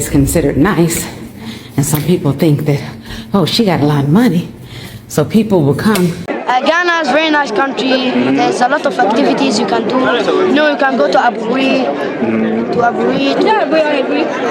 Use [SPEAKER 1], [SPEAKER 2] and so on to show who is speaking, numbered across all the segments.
[SPEAKER 1] is considered nice, and some people think that, oh, she got a lot of money, so people will come.
[SPEAKER 2] Ghana is a very nice country. There's a lot of activities you can do. You know, you can go to Aburi.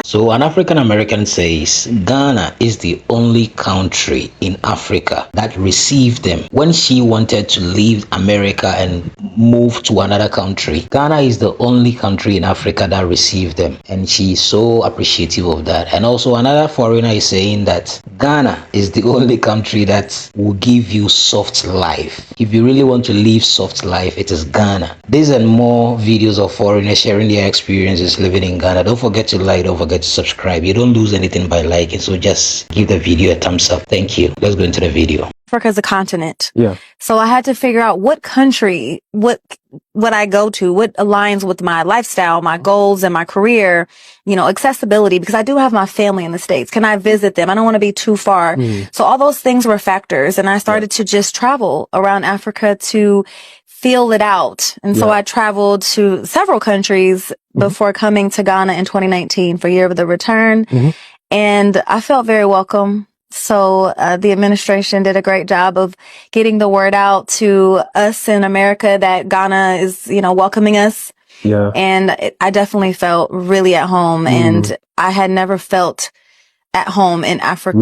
[SPEAKER 3] So an African American says Ghana is the only country in Africa that received them. When she wanted to leave America and move to another country, Ghana is the only country in Africa that received them, and she's so appreciative of that. And also another foreigner is saying that Ghana is the only country that will give you soft life. If you really want to live soft life, it is Ghana. These and more videos of foreigners sharing their experiences living in Ghana. Don't forget to like, don't forget to subscribe. You don't lose anything by liking, so just give the video a thumbs up. Thank you. Let's go into the video.
[SPEAKER 4] Africa is a continent.
[SPEAKER 5] Yeah.
[SPEAKER 4] So I had to figure out what country, what I go to, what aligns with my lifestyle, my goals, and my career, you know, accessibility, because I do have my family in the States. Can I visit them? I don't want to be too far. So all those things were factors. And I started to just travel around Africa to feel it out. And so I traveled to several countries before coming to Ghana in 2019 for Year of the Return. And I felt very welcome. So the administration did a great job of getting the word out to us in America that Ghana is, you know, welcoming us.
[SPEAKER 5] Yeah.
[SPEAKER 4] And I definitely felt really at home. And I had never felt at home in Africa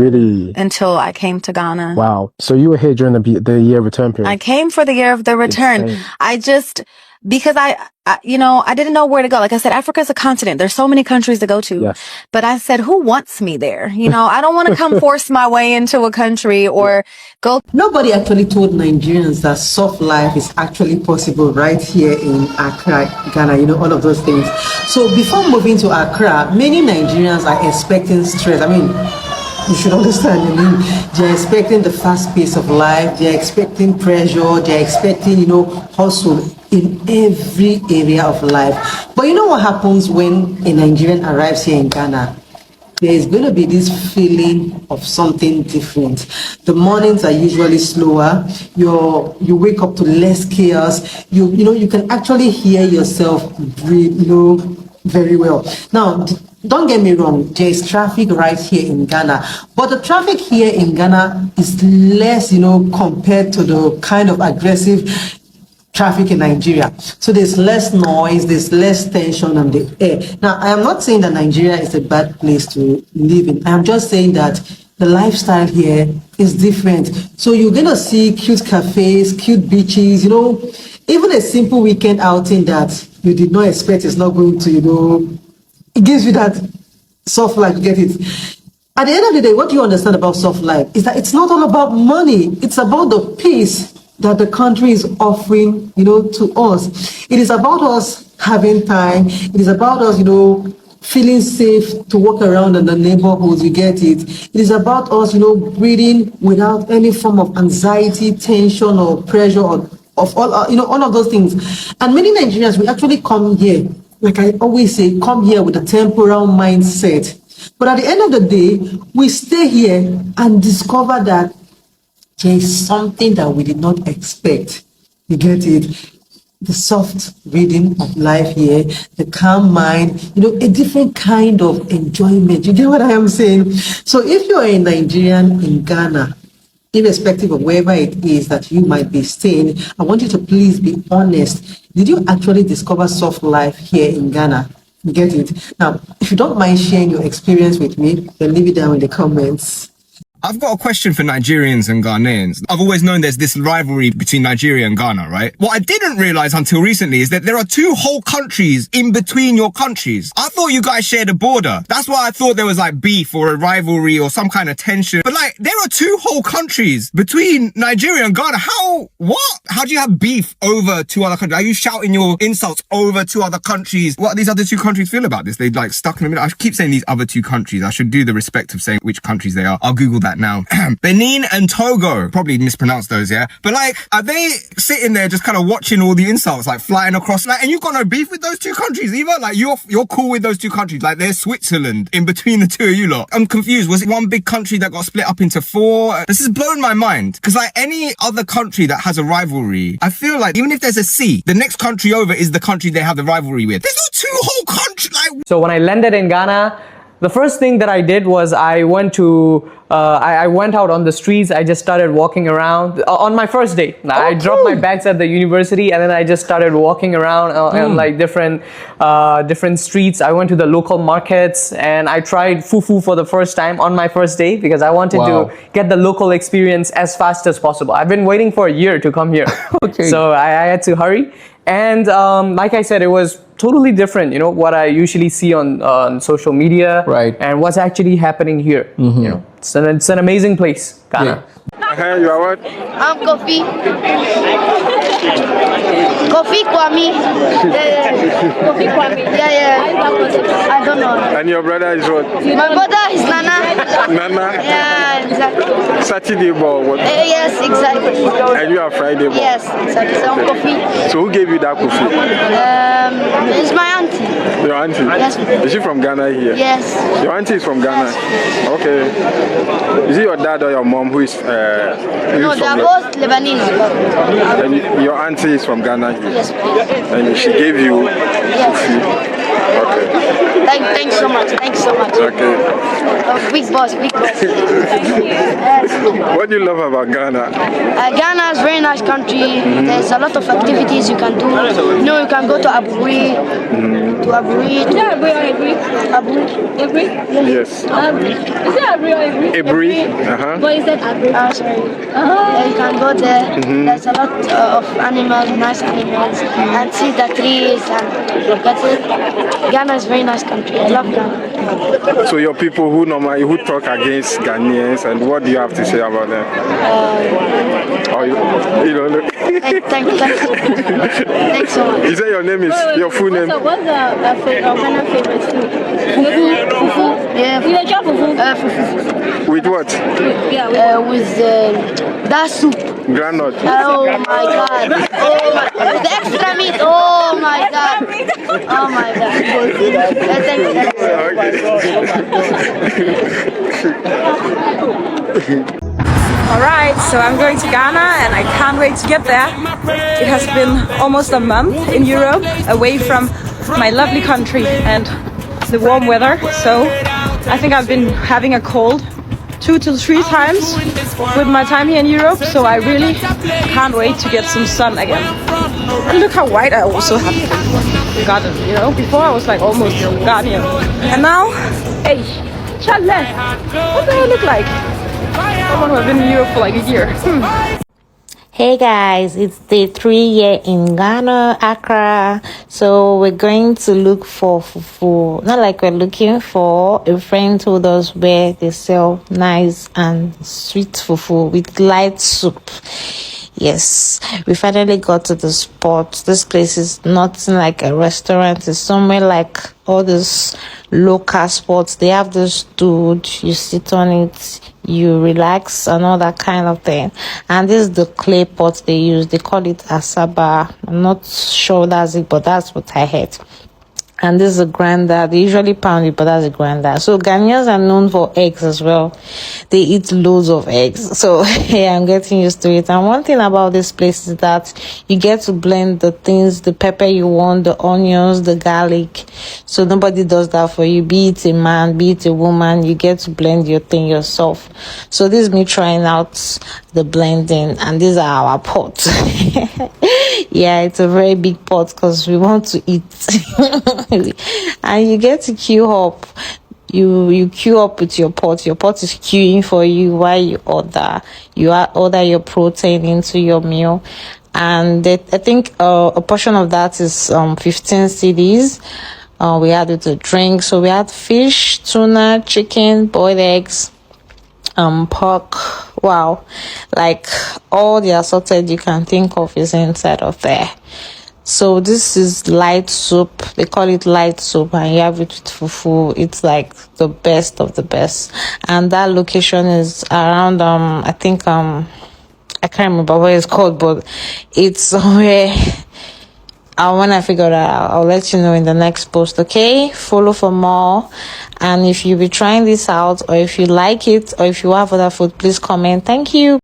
[SPEAKER 4] until I came to Ghana.
[SPEAKER 5] Wow. So you were here during the year return period?
[SPEAKER 4] I came for the Year of the Return.
[SPEAKER 5] Insane.
[SPEAKER 4] Because I didn't know where to go. Like I said, Africa is a continent. There's so many countries to go to.
[SPEAKER 5] Yes.
[SPEAKER 4] But I said, who wants me there? You know, I don't want to come force my way into a country or go.
[SPEAKER 6] Nobody actually told Nigerians that soft life is actually possible right here in Accra, Ghana, you know, all of those things. So before moving to Accra, many Nigerians are expecting stress. I mean, you should understand, I mean, they're expecting the fast pace of life, they're expecting pressure, they're expecting, you know, hustle in every area of life. But you know what happens when a Nigerian arrives here in Ghana? There is going to be this feeling of something different. The mornings are usually slower. You wake up to less chaos. You know, you can actually hear yourself breathe, you know, very well. Now, don't get me wrong, there is traffic right here in Ghana, but the traffic here in Ghana is less, you know, compared to the kind of aggressive traffic in Nigeria. So there's less noise, there's less tension on the air. Now, I am not saying that Nigeria is a bad place to live in. I am just saying that the lifestyle here is different. So you're going to see cute cafes, cute beaches, you know, even a simple weekend outing that you did not expect is not going to, you know, it gives you that soft life, you get it. At the end of the day, what you understand about soft life is that it's not all about money. It's about the peace that the country is offering, you know, to us. It is about us having time. It is about us, you know, feeling safe to walk around in the neighborhoods, you get it. It is about us, you know, breathing without any form of anxiety, tension, or pressure, or of all, you know, all of those things. And many Nigerians, we actually come here, like I always say, come here with a temporal mindset. But at the end of the day, we stay here and discover that there is something that we did not expect. You get it? The soft rhythm of life here, the calm mind, you know, a different kind of enjoyment. You get what I am saying? So if you're a Nigerian in Ghana, irrespective of wherever it is that you might be staying, I want you to please be honest. Did you actually discover soft life here in Ghana? You get it? Now, if you don't mind sharing your experience with me, then leave it down in the comments.
[SPEAKER 7] I've got a question for Nigerians and Ghanaians. I've always known there's this rivalry between Nigeria and Ghana, right? What I didn't realize until recently is that there are two whole countries in between your countries. I thought you guys shared a border. That's why I thought there was like beef or a rivalry or some kind of tension. But like, there are two whole countries between Nigeria and Ghana. How do you have beef over two other countries? Are you shouting your insults over two other countries? What do these other two countries feel about this? They like stuck in the middle. I keep saying these other two countries. I should do the respect of saying which countries they are. I'll Google that now. Benin and Togo. Probably mispronounced those, yeah? But like, are they sitting there just kind of watching all the insults like flying across? Like, and you've got no beef with those two countries either? Like, you're cool with those two countries? Like, there's Switzerland in between the two of you lot. I'm confused. Was it one big country that got split up into four? This is blowing my mind. Because like any other country that has a rivalry, I feel like even if there's a sea, the next country over is the country they have the rivalry with. There's no two whole countries. Like,
[SPEAKER 8] so when I landed in Ghana, the first thing that I did was I went out on the streets. I just started walking around on my first day. I dropped my bags at the university, and then I just started walking around on like different streets. I went to the local markets, and I tried fufu for the first time on my first day because I wanted to get the local experience as fast as possible. I've been waiting for a year to come here. So I had to hurry. And like I said, it was totally different, you know, what I usually see on social media, and what's actually happening here. You know, it's an amazing place, Ghana.
[SPEAKER 9] You are what?
[SPEAKER 2] I'm Kofi. Kofi Kwame. Kofi Kwame. Yeah. I don't know.
[SPEAKER 9] And your brother is what?
[SPEAKER 2] My brother is Nana.
[SPEAKER 9] Nana?
[SPEAKER 2] Yeah, exactly.
[SPEAKER 9] Saturday ball, what?
[SPEAKER 2] Yes, exactly.
[SPEAKER 9] And you are Friday ball?
[SPEAKER 2] Yes, exactly. So I'm Kofi.
[SPEAKER 9] So who gave you that Kofi?
[SPEAKER 2] It's my auntie.
[SPEAKER 9] Your auntie?
[SPEAKER 2] Yes.
[SPEAKER 9] Is she from Ghana here?
[SPEAKER 2] Yes.
[SPEAKER 9] Your auntie is from Ghana?
[SPEAKER 2] Yes.
[SPEAKER 9] Okay. Is it your dad or your mom who is
[SPEAKER 2] no, they are both Lebanese.
[SPEAKER 9] And your auntie is from Ghana here?
[SPEAKER 2] Yes, please.
[SPEAKER 9] And she gave you
[SPEAKER 2] Yes.
[SPEAKER 9] Okay.
[SPEAKER 2] Thanks so much. Thanks so much.
[SPEAKER 9] Okay.
[SPEAKER 2] Big boss. Thank you. Yes.
[SPEAKER 9] What do you love about Ghana?
[SPEAKER 2] Ghana is a very nice country. There's a lot of activities you can do. You know, you can go to Aburi. To Aburi. Aburi.
[SPEAKER 9] Yes.
[SPEAKER 2] Is it Aburi or Aburi?
[SPEAKER 9] Aburi.
[SPEAKER 2] What is that Aburi? Oh, sorry. You can go there. There's a lot of animals, nice animals, and see the trees. And that's it. Ghana is a very nice country. I love Ghana.
[SPEAKER 9] So your people who talk against Ghanaians, and what do you have to say about them? You don't look.
[SPEAKER 2] Thanks so much.
[SPEAKER 9] You say your name is your full name?
[SPEAKER 2] What's the favorite food? Fufu. Yeah. You enjoy fufu? Fufu.
[SPEAKER 9] With what?
[SPEAKER 2] With that soup.
[SPEAKER 9] Granite.
[SPEAKER 2] Oh my god. Oh my. With the extra meat. Oh my god. Oh my god.
[SPEAKER 10] Alright, so I'm going to Ghana and I can't wait to get there. It has been almost a month in Europe, away from my lovely country and the warm weather. So I think I've been having a cold 2 to 3 times with my time here in Europe. So I really can't wait to get some sun again. And look how white I also have gotten, you know. Before I was like almost Ghanaian. And now, hey, Chale, what do I look like? Someone who has been in Europe for like a year.
[SPEAKER 1] Hey guys, it's day 3 here in Ghana, Accra. So we're going to look for fufu. Not like we're looking for. A friend told us where they sell nice and sweet fufu with light soup. Yes, we finally got to the spot. This place is nothing like a restaurant. It's somewhere like all these local spots. They have this stool, you sit on it, you relax and all that kind of thing. And this is the clay pot they use. They call it asaba. I'm not sure that's it, but that's what I heard. And this is a grinder. They usually pound it, but that's a grinder. So Ghanaians are known for eggs as well. They eat loads of eggs. So yeah, I'm getting used to it. And one thing about this place is that you get to blend the things, the pepper you want, the onions, the garlic. So nobody does that for you. Be it a man, be it a woman, you get to blend your thing yourself. So this is me trying out the blending, and these are our pots. Yeah, it's a very big pot because we want to eat. And you get to queue up. You queue up with your pot. Your pot is queuing for you while you order. You order your protein into your meal. And I think a portion of that is 15 cedis. We had with a drink. So we had fish, tuna, chicken, boiled eggs, pork. Wow, like all the assorted you can think of is inside of there. So this is light soup. They call it light soup, and you have it with fufu. It's like the best of the best. And that location is around I think I can't remember what it's called, but it's somewhere. When I figure that out, I'll let you know in the next post, okay? Follow for more. And if you'll be trying this out, or if you like it, or if you have other food, please comment. Thank you.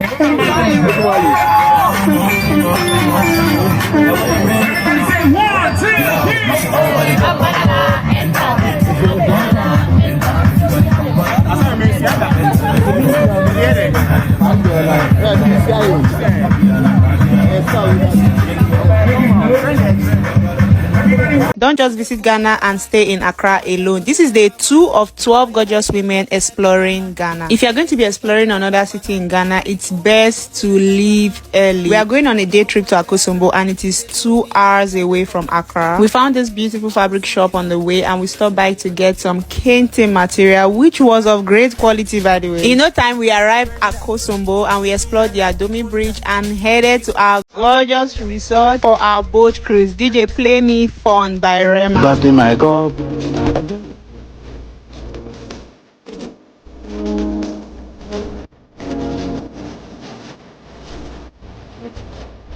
[SPEAKER 1] Don't just visit Ghana and stay in Accra alone. This is day 2 of 12 gorgeous women exploring Ghana. If you're going to be exploring another city in Ghana, it's best to leave early. We are going on a day trip to Akosombo and it is 2 hours away from Accra. We found this beautiful fabric shop on the way and we stopped by to get some kente material, which was of great quality, by the way. In no time, we arrived at Akosombo and we explored the Adomi Bridge and headed to our gorgeous resort for our boat cruise. DJ, play me Fun by Rema.
[SPEAKER 11] But in my God.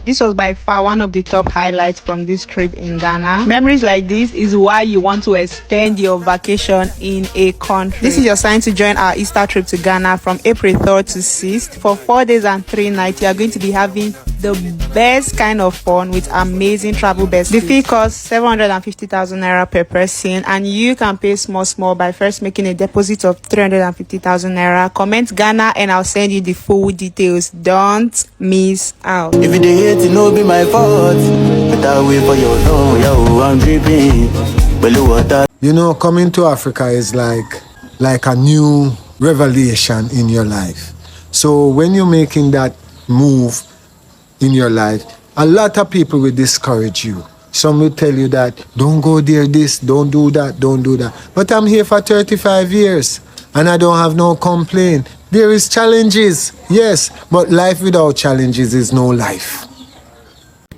[SPEAKER 1] This was by far one of the top highlights from this trip in Ghana. Memories like this is why you want to extend your vacation in a country. This is your sign to join our Easter trip to Ghana from April 3rd to 6th. For 4 days and 3 nights, you are going to be having the best kind of fun with amazing travel best. The fee costs 750,000 naira per person and you can pay small by first making a deposit of 350,000 naira. Comment Ghana and I'll send you the full details. Don't miss out.
[SPEAKER 11] If you hate it, no be my fault. But I wait for your no, yo, I'm dripping.
[SPEAKER 12] You know, coming to Africa is like a new revelation in your life. So when you're making that move in your life, a lot of people will discourage you. Some will tell you that, don't go there, this, don't do that, don't do that. But I'm here for 35 years and I don't have no complaint. There is challenges, yes, but life without challenges is no life.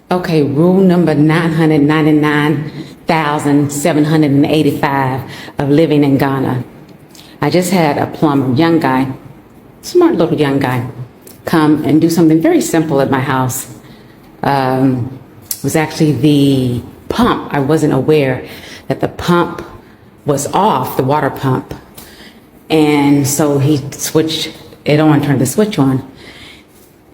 [SPEAKER 13] Okay, rule number 999,785 of living in Ghana. I just had a plumber, young guy, smart little young guy, come and do something very simple at my house. It was actually the pump. I wasn't aware that the pump was off, the water pump. And so he switched it on, turned the switch on.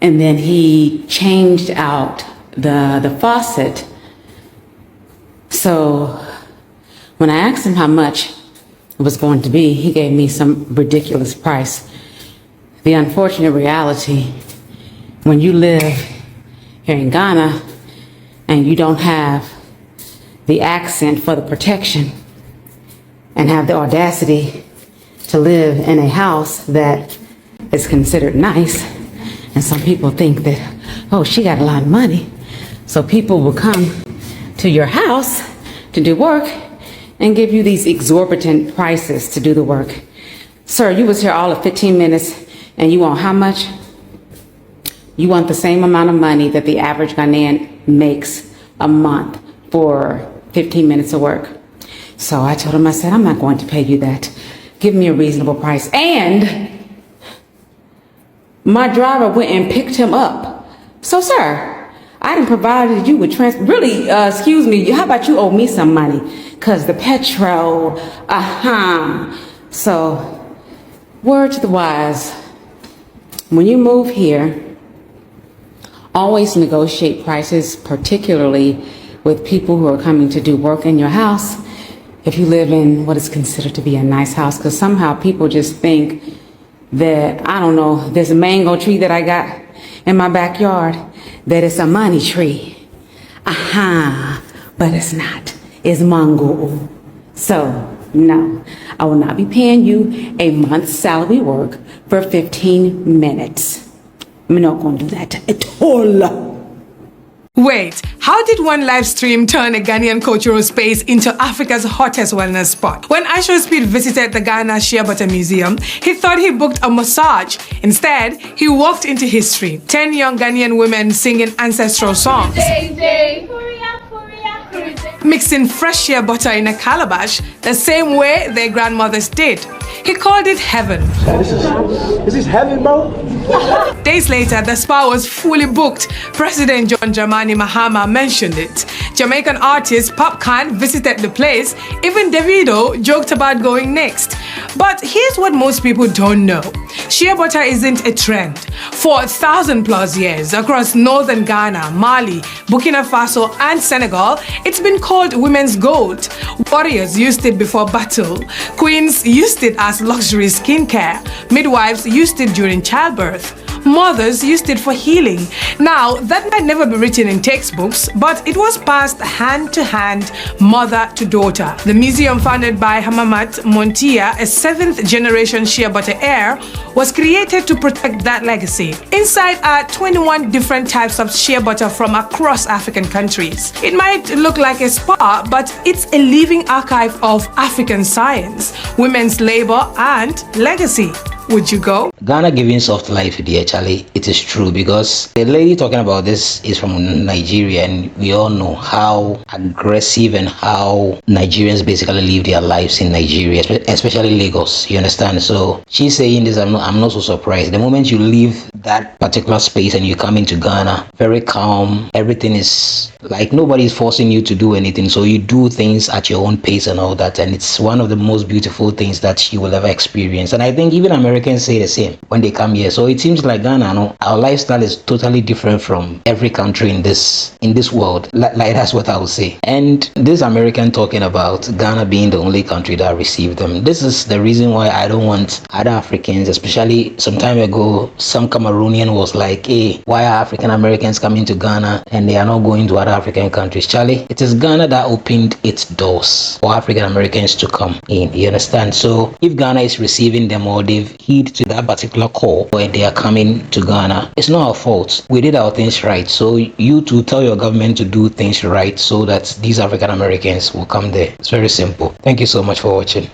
[SPEAKER 13] And then he changed out the faucet. So when I asked him how much it was going to be, he gave me some ridiculous price. The unfortunate reality, when you live here in Ghana and you don't have the accent for the protection and have the audacity to live in a house that is considered nice, and some people think that, oh, she got a lot of money, so people will come to your house to do work and give you these exorbitant prices to do the work. Sir, you was here all of 15 minutes and you want how much? You want the same amount of money that the average Ghanaian makes a month for 15 minutes of work. So I told him, I said, I'm not going to pay you that. Give me a reasonable price. And my driver went and picked him up. So, sir, I done provided you with really, excuse me, how about you owe me some money? Because the petrol, So, word to the wise, when you move here, always negotiate prices, particularly with people who are coming to do work in your house. If you live in what is considered to be a nice house, because somehow people just think that, I don't know, there's a mango tree that I got in my backyard, that it's a money tree. But it's not. It's mango. So, no, I will not be paying you a month's salary work for 15 minutes. I'm not going to do that at all.
[SPEAKER 14] Wait, how did one live stream turn a Ghanaian cultural space into Africa's hottest wellness spot? When Asho Speed visited the Ghana Shea Butter Museum, he thought he booked a massage. Instead, he walked into history. 10 young Ghanaian women singing ancestral songs, mixing fresh shea butter in a calabash the same way their grandmothers did. He called it heaven.
[SPEAKER 11] This is heaven, bro.
[SPEAKER 14] Days later, the spa was fully booked. President John Dramani Mahama mentioned it. Jamaican artist Pop Khan visited the place. Even Davido joked about going next. But here's what most people don't know. Shea butter isn't a trend. For 1,000+ years, across northern Ghana, Mali, Burkina Faso, and Senegal, it's been called women's gold. Warriors used it before battle. Queens used it as luxury skincare. Midwives used it during childbirth. mothers used it for healing. Now, that might never be written in textbooks, but it was passed hand to hand, mother to daughter. The museum, founded by Hamamat Montia, a 7th generation shea butter heir, was created to protect that legacy. Inside are 21 different types of shea butter from across African countries. It might look like a spa, but it's a living archive of African science, women's labor, and legacy. Would you go?
[SPEAKER 3] Ghana giving soft life, dear Charlie. It is true, because the lady talking about this is from Nigeria, and we all know how aggressive and how Nigerians basically live their lives in Nigeria, especially Lagos. You understand? So she's saying this. I'm not so surprised. The moment you leave that particular space and you come into Ghana, very calm. Everything is like nobody's forcing you to do anything. So you do things at your own pace and all that, and it's one of the most beautiful things that you will ever experience. And I think even Americans say the same when they come here. So it seems like Ghana, no, our lifestyle is totally different from every country in this world. Like that's what I would say. And this American talking about Ghana being the only country that received them. This is the reason why I don't want other Africans, especially some time ago, some Cameroonian was like, hey, why are African Americans coming to Ghana and they are not going to other African countries? Charlie, it is Ghana that opened its doors for African Americans to come in. You understand? So if Ghana is receiving them or they've heed to that particular call when they are coming to Ghana, it's not our fault. We did our things right. So you to tell your government to do things right so that these African Americans will come there. It's very simple. Thank you so much for watching.